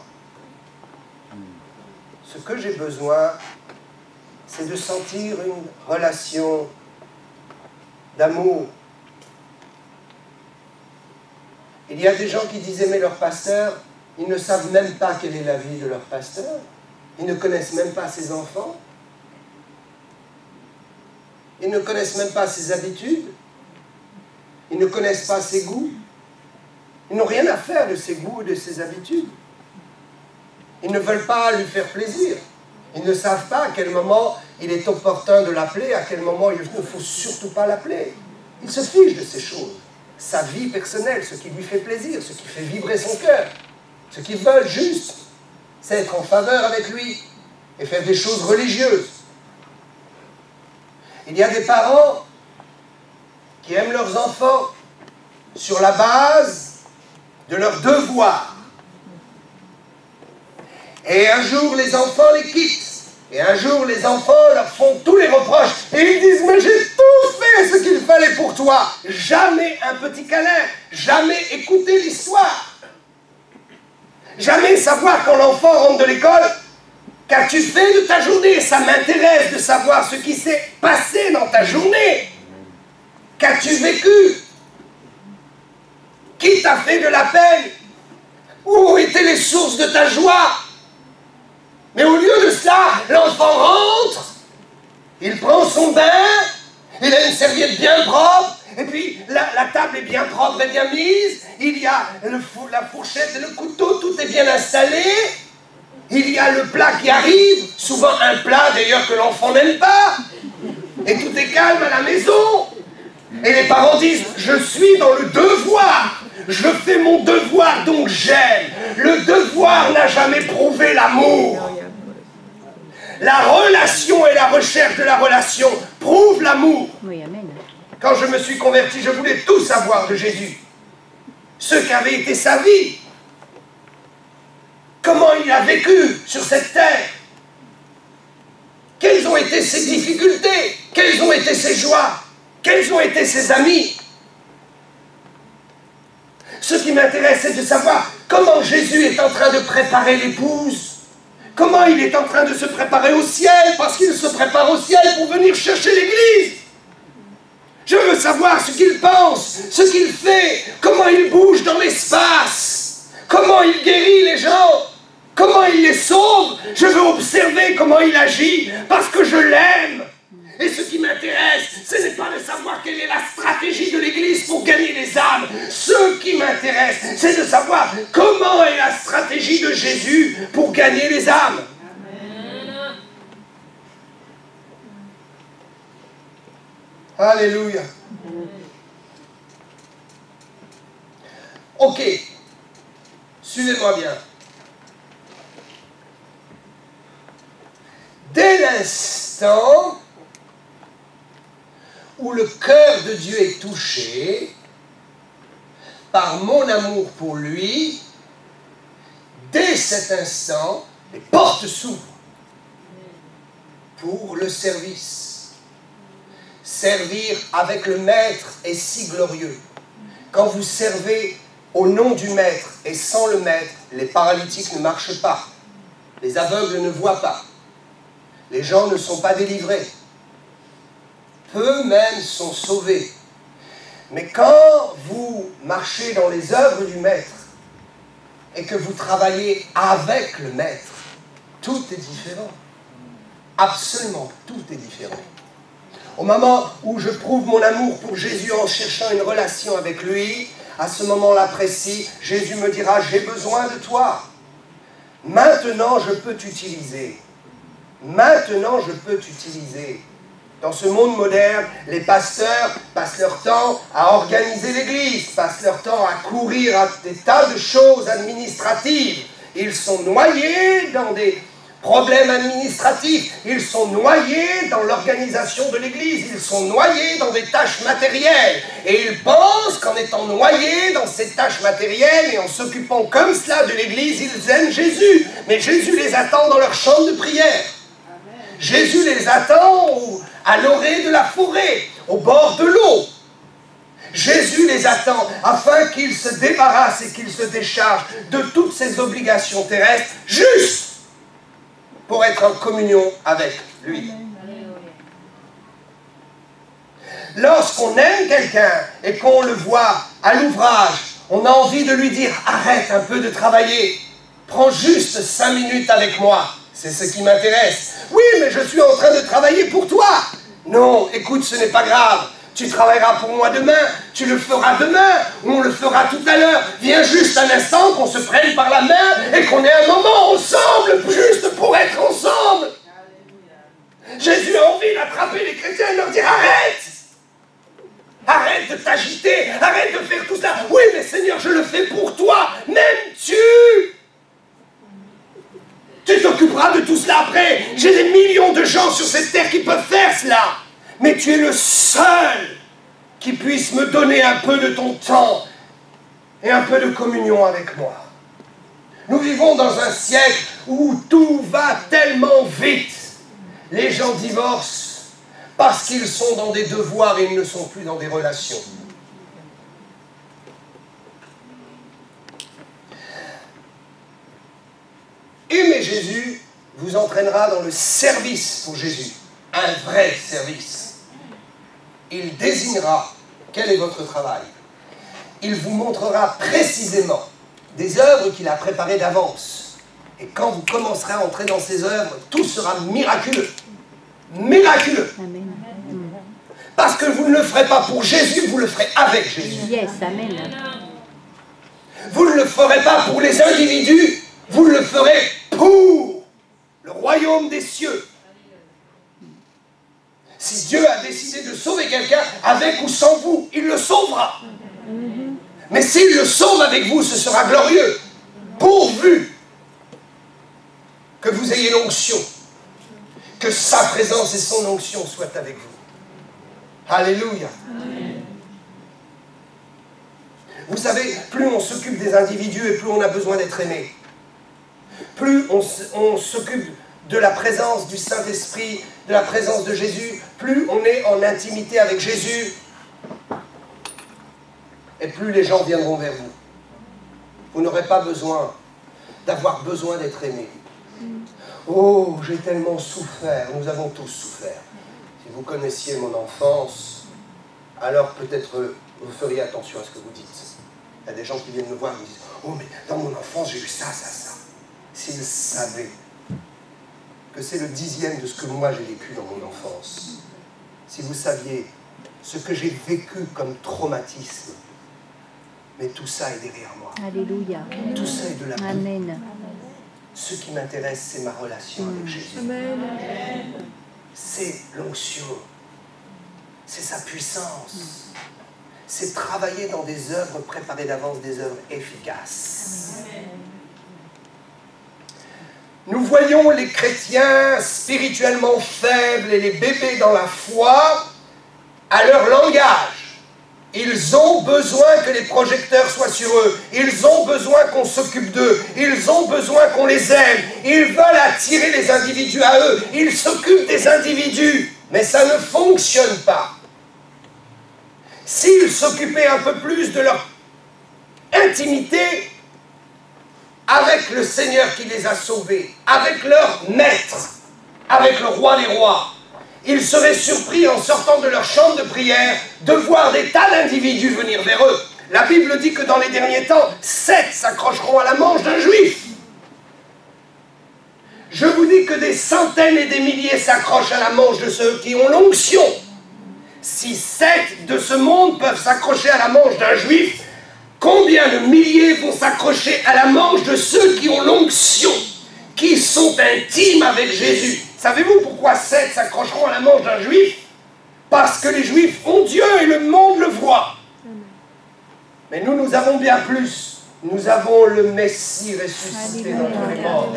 Ce que j'ai besoin, c'est de sentir une relation d'amour. Il y a des gens qui disent aimer leur pasteur, ils ne savent même pas quelle est la vie de leur pasteur, ils ne connaissent même pas ses enfants, ils ne connaissent même pas ses habitudes, ils ne connaissent pas ses goûts, ils n'ont rien à faire de ses goûts et de ses habitudes. Ils ne veulent pas lui faire plaisir. Ils ne savent pas à quel moment il est opportun de l'appeler, à quel moment il ne faut surtout pas l'appeler. Ils se fichent de ces choses. Sa vie personnelle, ce qui lui fait plaisir, ce qui fait vibrer son cœur. Ce qu'ils veulent juste, c'est être en faveur avec lui et faire des choses religieuses. Il y a des parents qui aiment leurs enfants sur la base de leurs devoirs. Et un jour, les enfants les quittent. Et un jour, les enfants leur font tous les reproches. Et ils disent, mais j'ai tout fait ce qu'il fallait pour toi. Jamais un petit câlin. Jamais écouter l'histoire. Jamais savoir quand l'enfant rentre de l'école, qu'as-tu fait de ta journée? Ça m'intéresse de savoir ce qui s'est passé dans ta journée. Qu'as-tu vécu? Qui t'a fait de la peine? Où étaient les sources de ta joie? Mais au lieu de cela, l'enfant rentre, il prend son bain, il a une serviette bien propre, et puis la table est bien propre et bien mise, il y a la fourchette et le couteau, tout est bien installé, il y a le plat qui arrive, souvent un plat d'ailleurs que l'enfant n'aime pas, et tout est calme à la maison. Et les parents disent, je suis dans le devoir, je fais mon devoir donc j'aime. Le devoir n'a jamais prouvé l'amour. La relation et la recherche de la relation prouvent l'amour. Oui, amen. Quand je me suis converti, je voulais tout savoir de Jésus. Ce qu'avait été sa vie. Comment il a vécu sur cette terre. Quelles ont été ses difficultés. Quelles ont été ses joies. Quels ont été ses amis. Ce qui m'intéresse, c'est de savoir comment Jésus est en train de préparer l'épouse. Comment il est en train de se préparer au ciel, parce qu'il se prépare au ciel pour venir chercher l'église. Je veux savoir ce qu'il pense, ce qu'il fait, comment il bouge dans l'espace, comment il guérit les gens, comment il les sauve. Je veux observer comment il agit, parce que je l'aime. Et ce qui m'intéresse, ce n'est pas de savoir quelle est la stratégie de l'Église pour gagner les âmes. Ce qui m'intéresse, c'est de savoir comment est la stratégie de Jésus pour gagner les âmes. Amen. Alléluia. Ok, suivez-moi bien. Dès l'instant où le cœur de Dieu est touché par mon amour pour lui, dès cet instant, les portes s'ouvrent pour le service. Servir avec le Maître est si glorieux. Quand vous servez au nom du Maître et sans le Maître, les paralytiques ne marchent pas, les aveugles ne voient pas, les gens ne sont pas délivrés. Peu même sont sauvés. Mais quand vous marchez dans les œuvres du Maître et que vous travaillez avec le Maître, tout est différent. Absolument, tout est différent. Au moment où je prouve mon amour pour Jésus en cherchant une relation avec lui, à ce moment-là précis, Jésus me dira, j'ai besoin de toi. Maintenant, je peux t'utiliser. Maintenant, je peux t'utiliser. Dans ce monde moderne, les pasteurs passent leur temps à organiser l'église, passent leur temps à courir à des tas de choses administratives. Ils sont noyés dans des problèmes administratifs, ils sont noyés dans l'organisation de l'église, ils sont noyés dans des tâches matérielles. Et ils pensent qu'en étant noyés dans ces tâches matérielles et en s'occupant comme cela de l'église, ils aiment Jésus. Mais Jésus les attend dans leur chambre de prière. Jésus les attend à l'orée de la forêt, au bord de l'eau. Jésus les attend afin qu'ils se débarrassent et qu'ils se déchargent de toutes ces obligations terrestres, juste pour être en communion avec lui. Lorsqu'on aime quelqu'un et qu'on le voit à l'ouvrage, on a envie de lui dire « Arrête un peu de travailler, prends juste 5 minutes avec moi, c'est ce qui m'intéresse. » « Oui, mais je suis en train de travailler pour toi. » « Non, écoute, ce n'est pas grave. Tu travailleras pour moi demain, tu le feras demain, ou on le fera tout à l'heure. Viens juste un instant qu'on se prenne par la main et qu'on ait un moment ensemble, juste pour être ensemble. » Jésus a envie d'attraper les chrétiens et de leur dire « Arrête! Arrête de t'agiter, arrête de faire tout ça. Oui, mais Seigneur, je le fais pour toi. M'aimes-tu? Tu t'occuperas de tout cela après. J'ai des millions de gens sur cette terre qui peuvent faire cela. Mais tu es le seul qui puisse me donner un peu de ton temps et un peu de communion avec moi. Nous vivons dans un siècle où tout va tellement vite. Les gens divorcent parce qu'ils sont dans des devoirs et ils ne sont plus dans des relations. Aimer Jésus vous entraînera dans le service pour Jésus, un vrai service. Il désignera quel est votre travail. Il vous montrera précisément des œuvres qu'il a préparées d'avance. Et quand vous commencerez à entrer dans ces œuvres, tout sera miraculeux. Miraculeux. Amen. Parce que vous ne le ferez pas pour Jésus, vous le ferez avec Jésus. Yes, amen. Vous ne le ferez pas pour les individus, vous le ferez pour le royaume des cieux. Si Dieu a décidé de sauver quelqu'un, avec ou sans vous, il le sauvera. Mais s'il le sauve avec vous, ce sera glorieux. Pourvu que vous ayez l'onction, que sa présence et son onction soient avec vous. Alléluia. Vous savez, plus on s'occupe des individus et plus on a besoin d'être aimé. Plus on s'occupe de la présence du Saint-Esprit, de la présence de Jésus, plus on est en intimité avec Jésus, et plus les gens viendront vers vous. Vous n'aurez pas besoin d'avoir besoin d'être aimé. Oh, j'ai tellement souffert, nous avons tous souffert. Si vous connaissiez mon enfance, alors peut-être vous feriez attention à ce que vous dites. Il y a des gens qui viennent me voir et me disent « Oh, mais dans mon enfance, j'ai eu ça, ça, ça. » S'ils savaient que c'est le 10e de ce que moi j'ai vécu dans mon enfance, si vous saviez ce que j'ai vécu comme traumatisme, mais tout ça est derrière moi. Alléluia. Tout ça est de la vie. Amen. Ce qui m'intéresse, c'est ma relation avec Jésus. C'est l'onction. C'est sa puissance. C'est travailler dans des œuvres préparées d'avance, des œuvres efficaces. Nous voyons les chrétiens spirituellement faibles et les bébés dans la foi à leur langage. Ils ont besoin que les projecteurs soient sur eux. Ils ont besoin qu'on s'occupe d'eux. Ils ont besoin qu'on les aime. Ils veulent attirer les individus à eux. Ils s'occupent des individus. Mais ça ne fonctionne pas. S'ils s'occupaient un peu plus de leur intimité avec le Seigneur qui les a sauvés, avec leur maître, avec le roi des rois, ils seraient surpris en sortant de leur chambre de prière de voir des tas d'individus venir vers eux. La Bible dit que dans les derniers temps, 7 s'accrocheront à la manche d'un juif. Je vous dis que des centaines et des milliers s'accrochent à la manche de ceux qui ont l'onction. Si 7 de ce monde peuvent s'accrocher à la manche d'un juif, combien de milliers vont s'accrocher à la manche de ceux qui ont l'onction, qui sont intimes avec Jésus? Savez-vous pourquoi 7 s'accrocheront à la manche d'un juif? Parce que les juifs ont Dieu et le monde le voit. Mais nous, nous avons bien plus. Nous avons le Messie ressuscité d'entre les morts.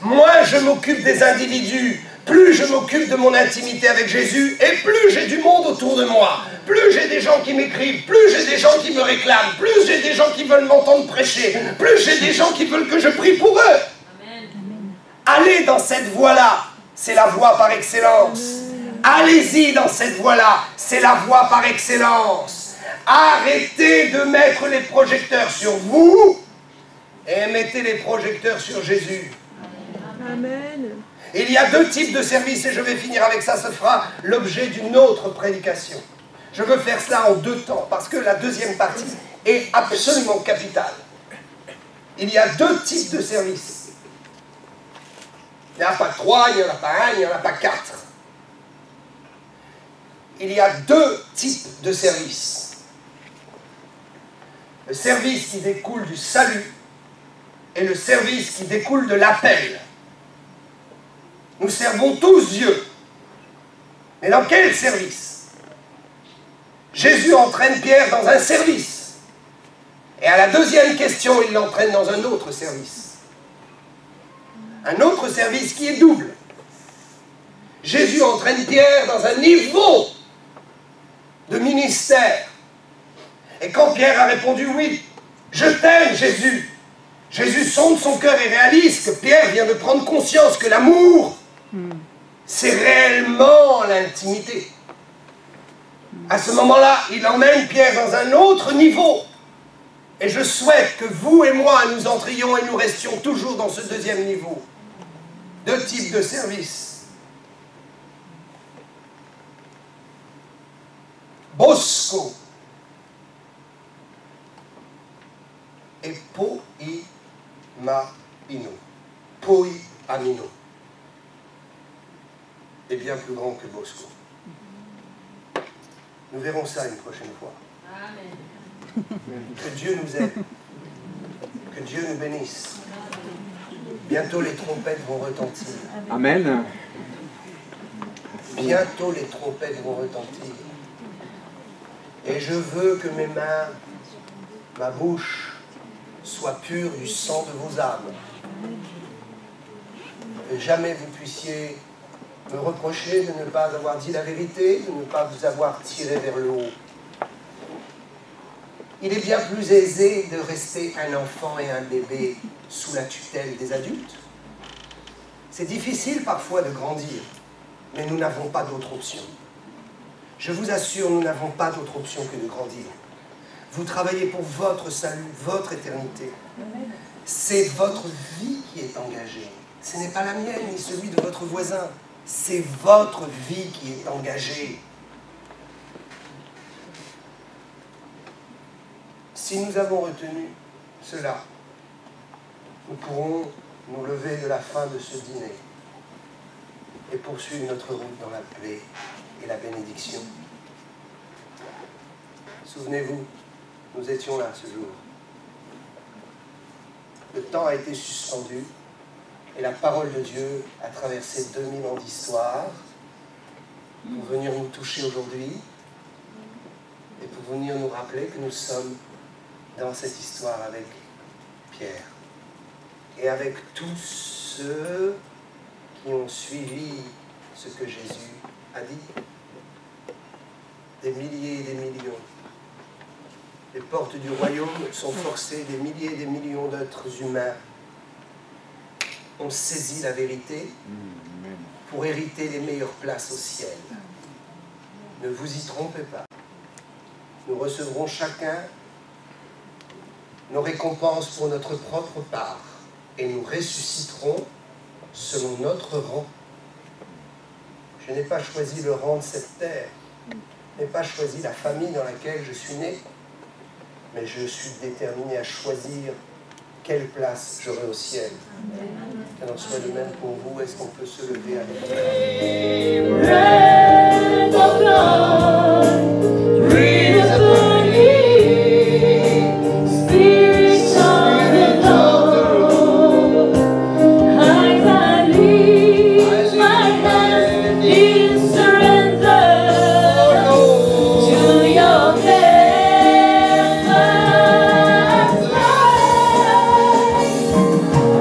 Moins je m'occupe des individus, plus je m'occupe de mon intimité avec Jésus, et plus j'ai du monde autour de moi, plus j'ai des gens qui m'écrivent, plus j'ai des gens qui me réclament, plus j'ai des gens qui veulent m'entendre prêcher, plus j'ai des gens qui veulent que je prie pour eux. Amen. Allez dans cette voie-là, c'est la voie par excellence. Allez-y dans cette voie-là, c'est la voie par excellence. Arrêtez de mettre les projecteurs sur vous et mettez les projecteurs sur Jésus. Amen. Il y a 2 types de services, et je vais finir avec ça, ce fera l'objet d'une autre prédication. Je veux faire cela en 2 temps, parce que la deuxième partie est absolument capitale. Il y a 2 types de services. Il n'y en a pas 3, il n'y en a pas 1, il n'y en a pas 4. Il y a 2 types de services. Le service qui découle du salut et le service qui découle de l'appel. Nous servons tous Dieu. Mais dans quel service? Jésus entraîne Pierre dans un service. Et à la deuxième question, il l'entraîne dans un autre service. Un autre service qui est double. Jésus entraîne Pierre dans un niveau de ministère. Et quand Pierre a répondu oui, je t'aime Jésus, Jésus sonde son cœur et réalise que Pierre vient de prendre conscience que l'amour, c'est réellement l'intimité. À ce moment-là, il emmène Pierre dans un autre niveau. Et je souhaite que vous et moi, nous entrions et nous restions toujours dans ce deuxième niveau. 2 types de services. Bosco et Poimamino. Poimamino est bien plus grand que Bosco. Nous verrons ça une prochaine fois. Amen. Que Dieu nous aide. Que Dieu nous bénisse. Bientôt les trompettes vont retentir. Amen. Bientôt les trompettes vont retentir. Et je veux que mes mains, ma bouche, soient pures du sang de vos âmes. Que jamais vous puissiez me reprocher de ne pas avoir dit la vérité, de ne pas vous avoir tiré vers le haut. Il est bien plus aisé de rester un enfant et un bébé sous la tutelle des adultes. C'est difficile parfois de grandir, mais nous n'avons pas d'autre option. Je vous assure, nous n'avons pas d'autre option que de grandir. Vous travaillez pour votre salut, votre éternité. C'est votre vie qui est engagée. Ce n'est pas la mienne ni celui de votre voisin. C'est votre vie qui est engagée. Si nous avons retenu cela, nous pourrons nous lever de la fin de ce dîner et poursuivre notre route dans la paix et la bénédiction. Souvenez-vous, nous étions là ce jour. Le temps a été suspendu et la parole de Dieu a traversé 2000 ans d'histoire pour venir nous toucher aujourd'hui et pour venir nous rappeler que nous sommes dans cette histoire avec Pierre et avec tous ceux qui ont suivi ce que Jésus a dit. Des milliers et des millions. Les portes du royaume sont forcées, des milliers et des millions d'êtres humains ont saisi la vérité pour hériter les meilleures places au ciel. Ne vous y trompez pas. Nous recevrons chacun nos récompenses pour notre propre part et nous ressusciterons selon notre rang. Je n'ai pas choisi le rang de cette terre, je n'ai pas choisi la famille dans laquelle je suis né, mais je suis déterminé à choisir quelle place j'aurai au ciel. Qu'il en soit de même pour vous. Est-ce qu'on peut se lever avec nous? Breath of God, breathe upon me, Spirit of the Lord. I lift my hands in surrender to your hand.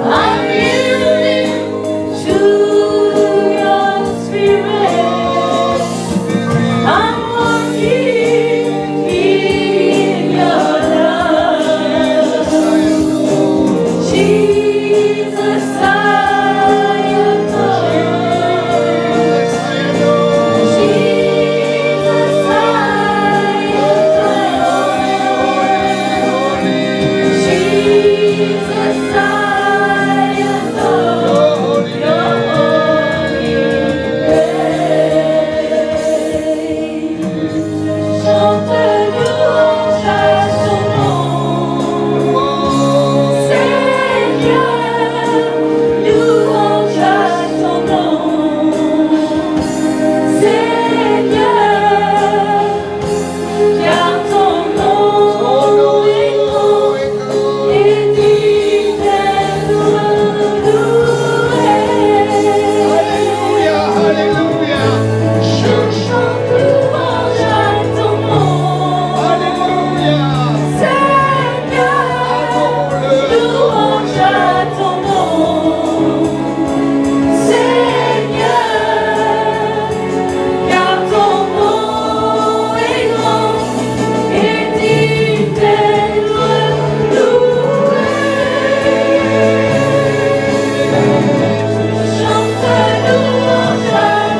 I'm yielding to your Spirit. I'm walking in your love. Jesus, I adore. Jesus, I adore. Jesus, I adore your holy name. Chante louange à son nom, Seigneur, louange à ton nom, Seigneur, car ton nom est grand et digne d'être loué. Alléluia. Je chante louange à ton nom, Seigneur, louange à ton nom, Seigneur, car ton nom est grand et digne d'être loué. Chante louange à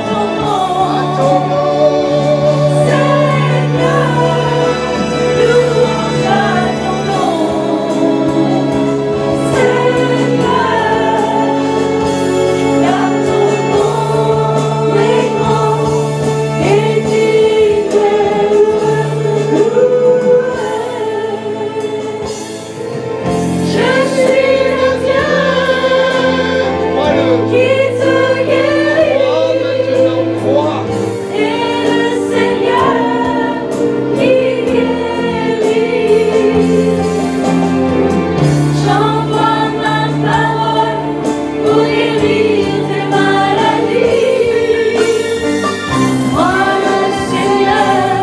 ton nom, Seigneur, louange à ton nom, Seigneur, car ton nom est grand et digne d'être loué. Je suis le Dieu qui te guérit, et le Seigneur qui guérit. J'envoie ma parole pour guérir tes maladies. Moi le Seigneur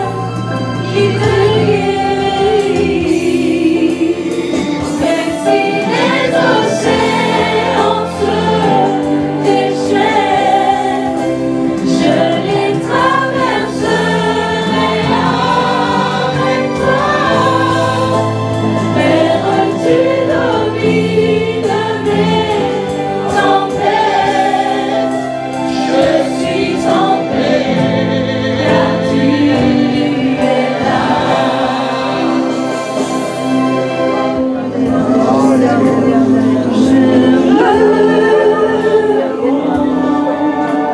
qui te guérit. Même si les océans se déchaînent, je les traverserai avec toi. Père, tu domines mes tempêtes. Je suis en paix, car tu es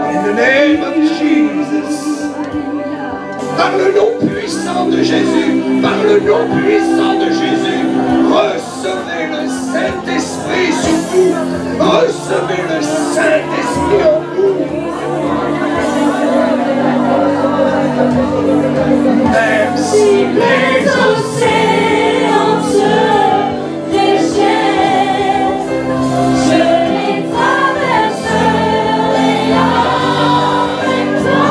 In the name of Jesus. Par le nom puissant de Jésus, par le nom puissant de Jésus, recevez le Saint-Esprit sur vous, recevez le Saint-Esprit en vous. Même si Les océans se déchaînent, je les traverserai avec toi.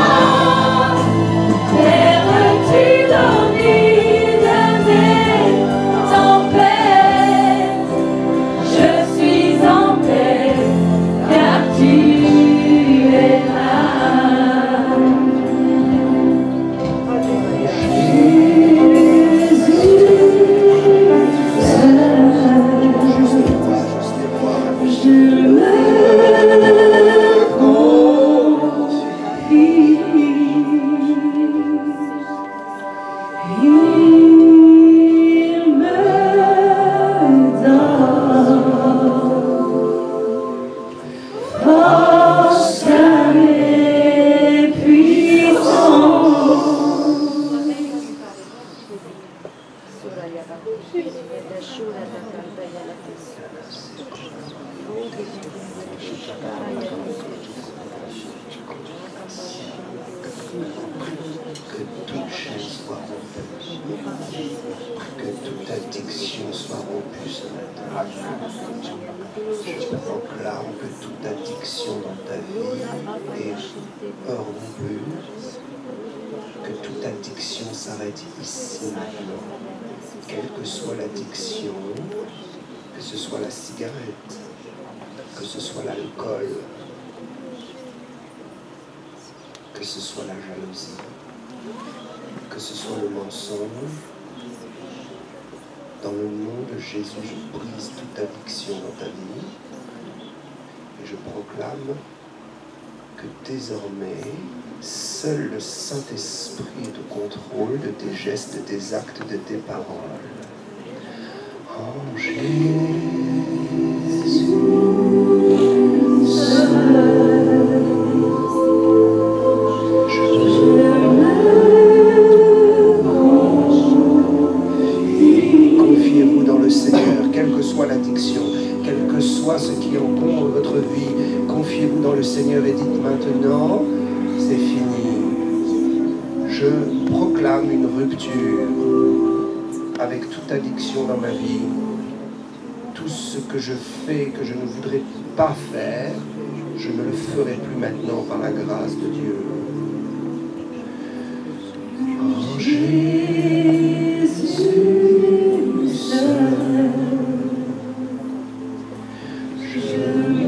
Père, tu domines mes tempêtes. Je suis en paix, car tu es là. Que toute chaîne soit rompue. Que toute addiction soit rompue ce matin. Je proclame que toute addiction dans ta vie est rompue. Que toute addiction s'arrête ici maintenant. Quelle que soit l'addiction, que ce soit la cigarette, que ce soit l'alcool, que ce soit la jalousie, que ce soit le mensonge, dans le nom de Jésus, je brise toute addiction dans ta vie et je proclame que désormais, seul le Saint-Esprit est au contrôle de tes gestes, de tes actes, de tes paroles. En Jésus seul. Confiez-vous dans le Seigneur, quelle que soit l'addiction, quel que soit ce qui encombre votre vie, confiez-vous dans le Seigneur et dites maintenant, c'est fini. Je proclame une rupture avec toute addiction dans ma vie. Tout ce que je fais, que je ne voudrais pas faire, je ne le ferai plus maintenant par la grâce de Dieu. En Jésus seul, je me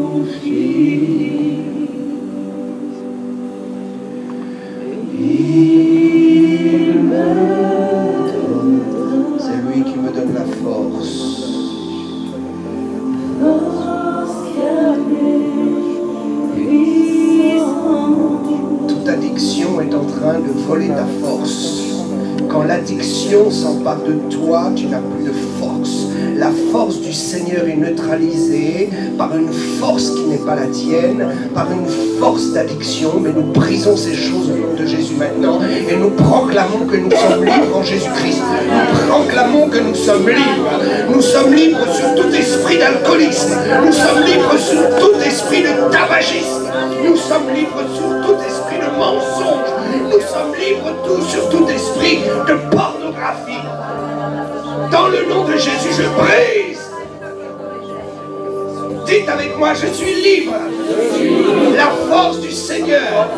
confie. Il me donne, c'est lui qui me donne la force. Toute addiction est en train de voler ta force. Quand l'addiction s'empare de toi, tu n'as plus de force. La force du Seigneur est neutralisée par une force qui n'est pas la tienne, par une force d'addiction, mais nous brisons ces choses au nom de Jésus maintenant et nous proclamons que nous sommes libres en Jésus-Christ. Nous proclamons que nous sommes libres. Nous sommes libres sur tout esprit d'alcoolisme. Nous sommes libres sur tout esprit de tabagisme. Nous sommes libres sur tout esprit de mensonge. Nous sommes libres sur tout esprit de pornographie. Dans le nom de Jésus, je brise. Dites avec moi, je suis libre. La force du Seigneur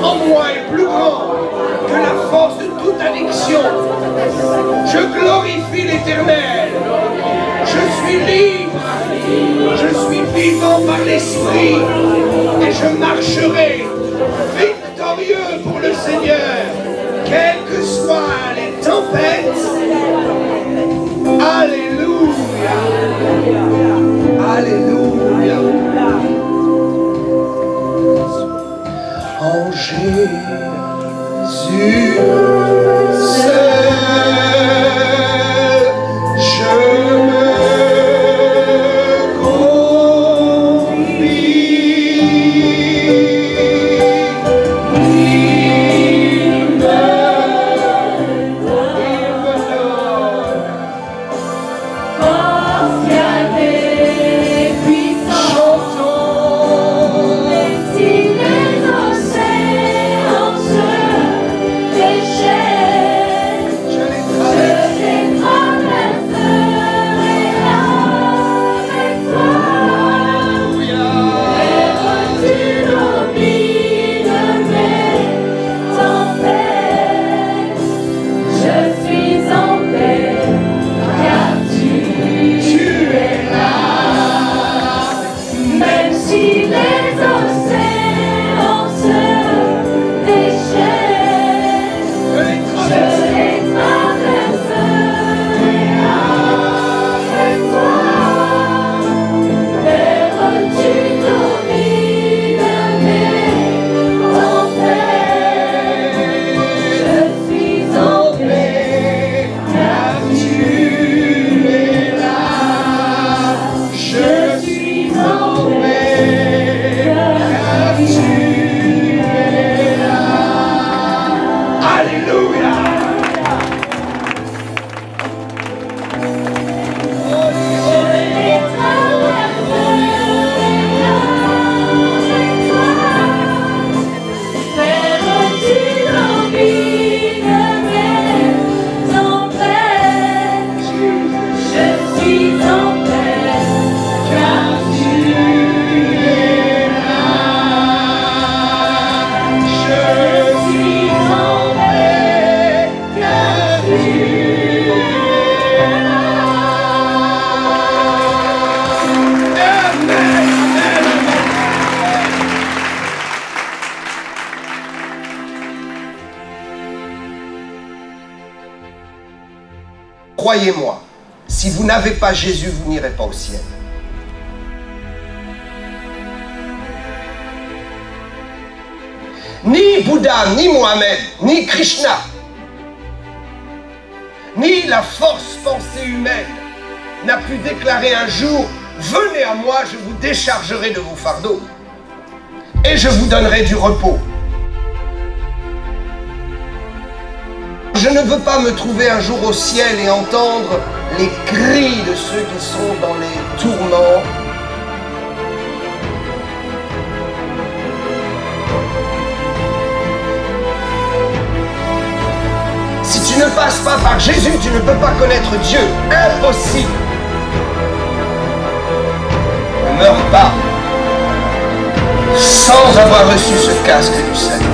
en moi est plus grande que la force de toute addiction. Je glorifie l'Éternel. Je suis libre. Je suis vivant par l'Esprit. Et je marcherai victorieux pour le Seigneur. Quelles que soient les tempêtes. Alléluia. Alléluia. En Jésus seul, je me confie. Il me donne force et puissance. Chantons. Si les océans se déchirent, croyez-moi, si vous n'avez pas Jésus, vous n'irez pas au ciel. Ni Bouddha, ni Mohamed, ni Krishna, ni la force pensée humaine n'a pu déclarer un jour « Venez à moi, je vous déchargerai de vos fardeaux et je vous donnerai du repos ». Je ne veux pas me trouver un jour au ciel et entendre les cris de ceux qui sont dans les tourments. Si tu ne passes pas par Jésus, tu ne peux pas connaître Dieu. Impossible. Ne meurs pas sans avoir reçu ce casque du salut.